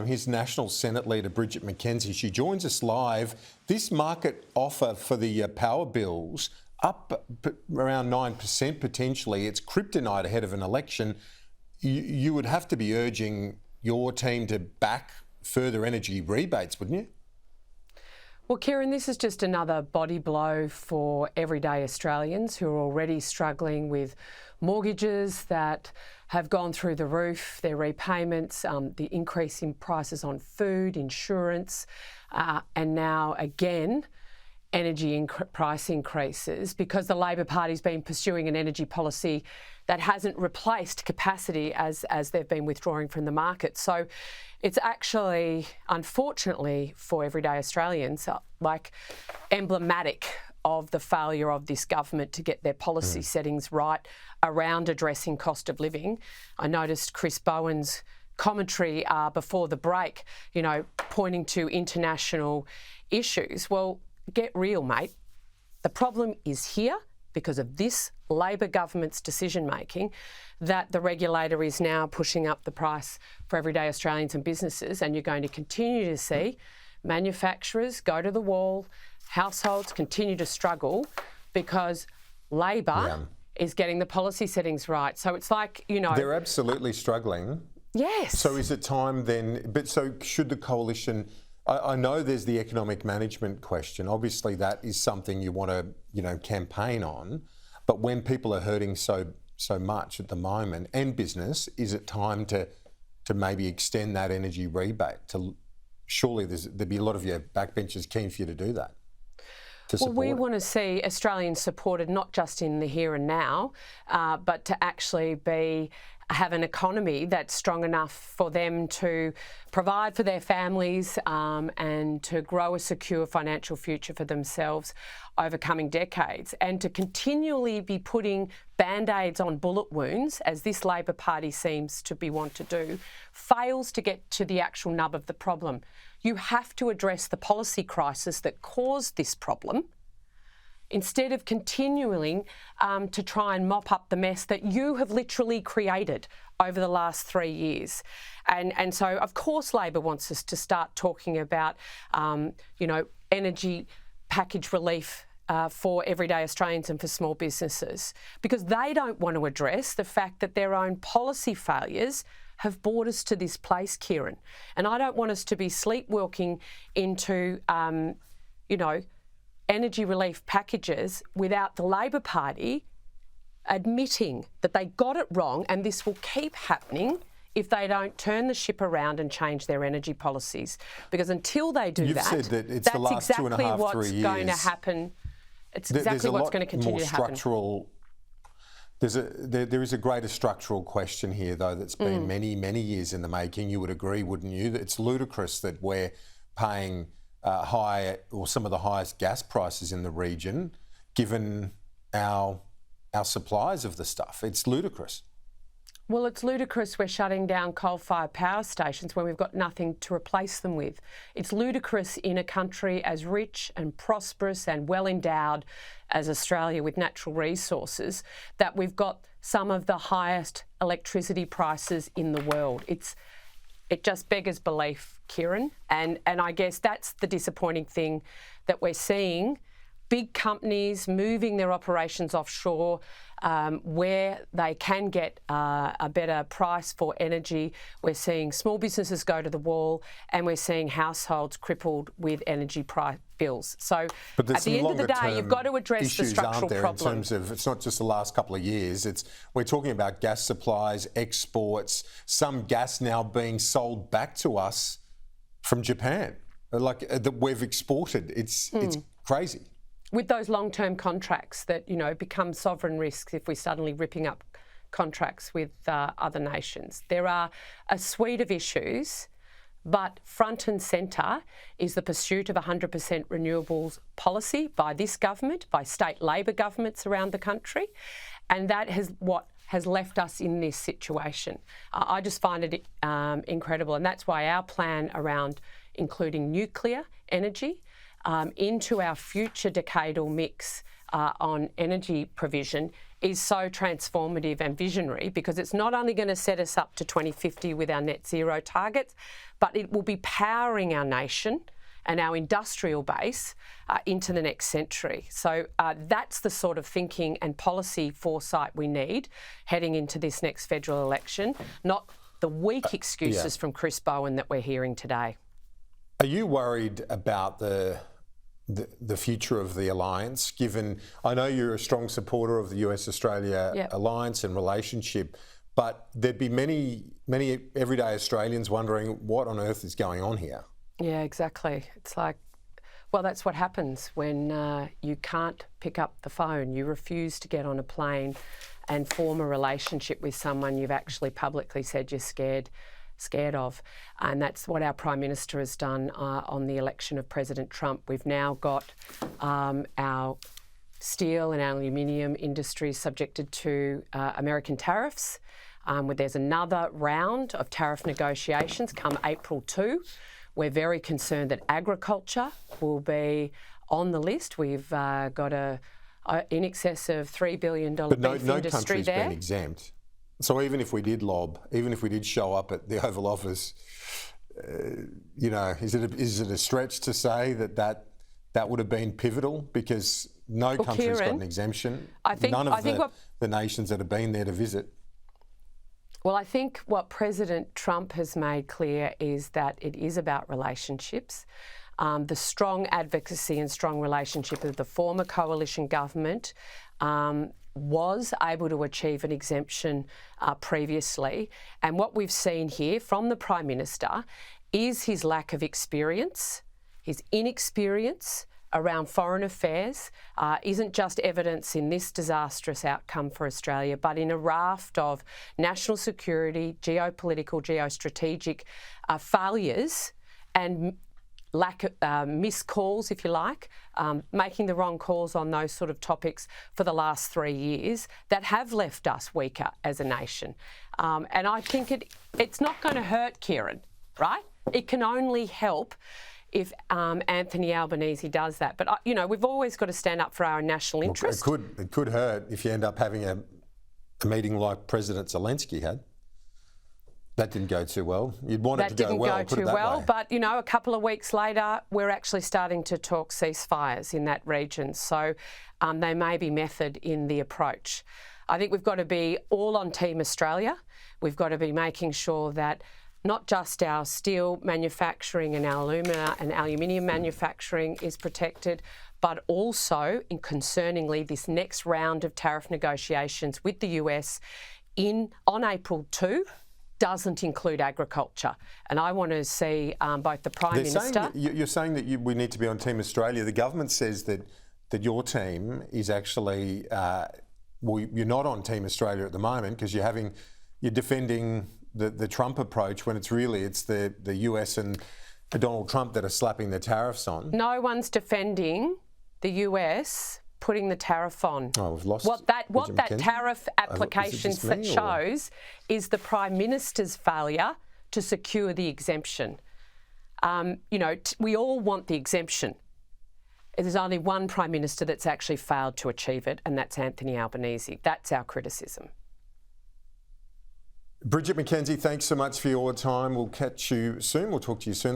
Here's National Senate Leader Bridget McKenzie. She joins us live. This market offer for the power bills up around 9% potentially. It's kryptonite ahead of an election. You would have to be urging your team to back further energy rebates, wouldn't you? Well, Kieran, this is just another body blow for everyday Australians who are already struggling with mortgages that have gone through the roof, their repayments, the increase in prices on food, insurance, and now again, energy price increases because the Labor Party's been pursuing an energy policy that hasn't replaced capacity as they've been withdrawing from the market. So it's actually, unfortunately for everyday Australians, like emblematic of the failure of this government to get their policy settings right around addressing cost of living. I noticed Chris Bowen's commentary before the break, pointing to international issues. Well, get real, mate. The problem is here because of this Labor government's decision-making that the regulator is now pushing up the price for everyday Australians and businesses, and you're going to continue to see manufacturers go to the wall, households continue to struggle because Labor is getting the policy settings right. So it's like, They're absolutely struggling. Yes. So is it time then, so should the coalition... I know there's the economic management question. Obviously, that is something you want to, campaign on. But when people are hurting so much at the moment, and business, is it time to maybe extend that energy rebate? Surely there'd be a lot of your backbenchers keen for you to do that. Well, we want to see Australians supported not just in the here and now, but to actually have an economy that's strong enough for them to provide for their families and to grow a secure financial future for themselves over coming decades, and to continually be putting band-aids on bullet wounds, as this Labor Party seems to want to do, fails to get to the actual nub of the problem. You have to address the policy crisis that caused this problem instead of continuing to try and mop up the mess that you have literally created over the last 3 years. And so, of course, Labor wants us to start talking about, energy package relief for everyday Australians and for small businesses, because they don't want to address the fact that their own policy failures have brought us to this place, Kieran. And I don't want us to be sleepwalking into, energy relief packages without the Labor Party admitting that they got it wrong, and this will keep happening if they don't turn the ship around and change their energy policies. Because until they do You've said that it's the last exactly 2.5, 3 years. That's exactly what's going to happen. It's exactly what's going to continue to happen. There is a greater structural question here, though, that's been many, many years in the making. You would agree, wouldn't you? That it's ludicrous that we're paying high or some of the highest gas prices in the region, given our supplies of the stuff. It's ludicrous. Well, it's ludicrous we're shutting down coal-fired power stations when we've got nothing to replace them with. It's ludicrous in a country as rich and prosperous and well-endowed as Australia with natural resources that we've got some of the highest electricity prices in the world. It just beggars belief, Kieran. And I guess that's the disappointing thing that we're seeing. Big companies moving their operations offshore where they can get a better price for energy. We're seeing small businesses go to the wall, and we're seeing households crippled with energy price bills. So at the end of the day, you've got to address the structural problem. In terms of, it's not just the last couple of years, we're talking about gas supplies, exports, some gas now being sold back to us from Japan, that we've exported. It's crazy. With those long-term contracts that, become sovereign risks if we're suddenly ripping up contracts with other nations. There are a suite of issues, but front and centre is the pursuit of 100% renewables policy by this government, by state Labor governments around the country, and that has left us in this situation. I just find it incredible, and that's why our plan around including nuclear energy into our future decadal mix on energy provision is so transformative and visionary, because it's not only going to set us up to 2050 with our net zero targets, but it will be powering our nation and our industrial base into the next century. So that's the sort of thinking and policy foresight we need heading into this next federal election, not the weak excuses from Chris Bowen that we're hearing today. Are you worried about the future of the alliance, given I know you're a strong supporter of the US-Australia alliance and relationship, but there'd be many everyday Australians wondering what on earth is going on here? Yeah, exactly. It's like, well, that's what happens when you can't pick up the phone. You refuse to get on a plane and form a relationship with someone you've actually publicly said you're scared of. And that's what our Prime Minister has done on the election of President Trump. We've now got our steel and aluminium industry subjected to American tariffs. There's another round of tariff negotiations come April 2. We're very concerned that agriculture will be on the list. We've got in excess of $3 billion beef industry there. But no country's been exempt. So even if we did show up at the Oval Office, is it a stretch to say that would have been pivotal, because no country's got an exemption? None of the nations that have been there to visit. Well, I think what President Trump has made clear is that it is about relationships. The strong advocacy and strong relationship of the former coalition government was able to achieve an exemption previously. And what we've seen here from the Prime Minister is his lack of experience, his inexperience around foreign affairs, isn't just evidence in this disastrous outcome for Australia, but in a raft of national security, geopolitical, geostrategic failures and lack of missed calls, if you like, making the wrong calls on those sort of topics for the last 3 years that have left us weaker as a nation. And I think it's not going to hurt, Kieran, right? It can only help if Anthony Albanese does that. But, we've always got to stand up for our national interest. It could hurt if you end up having a meeting like President Zelensky had. That didn't go too well. You'd want it to go well. That didn't go too well, but, a couple of weeks later, we're actually starting to talk ceasefires in that region. So they may be method in the approach. I think we've got to be all on Team Australia. We've got to be making sure that not just our steel manufacturing and our alumina and aluminium manufacturing is protected, but also, concerningly, this next round of tariff negotiations with the US on April 2 doesn't include agriculture. And I want to see both the Prime Minister... You're saying that we need to be on Team Australia. The government says that your team is actually... you're not on Team Australia at the moment, because you're defending the Trump approach when it's the US and Donald Trump that are slapping the tariffs on. No one's defending the US putting the tariff on. Oh, we've lost what that tariff application shows is the Prime Minister's failure to secure the exemption. We all want the exemption. There's only one Prime Minister that's actually failed to achieve it, and that's Anthony Albanese. That's our criticism. Bridget McKenzie, thanks so much for your time. We'll catch you soon. We'll talk to you soon.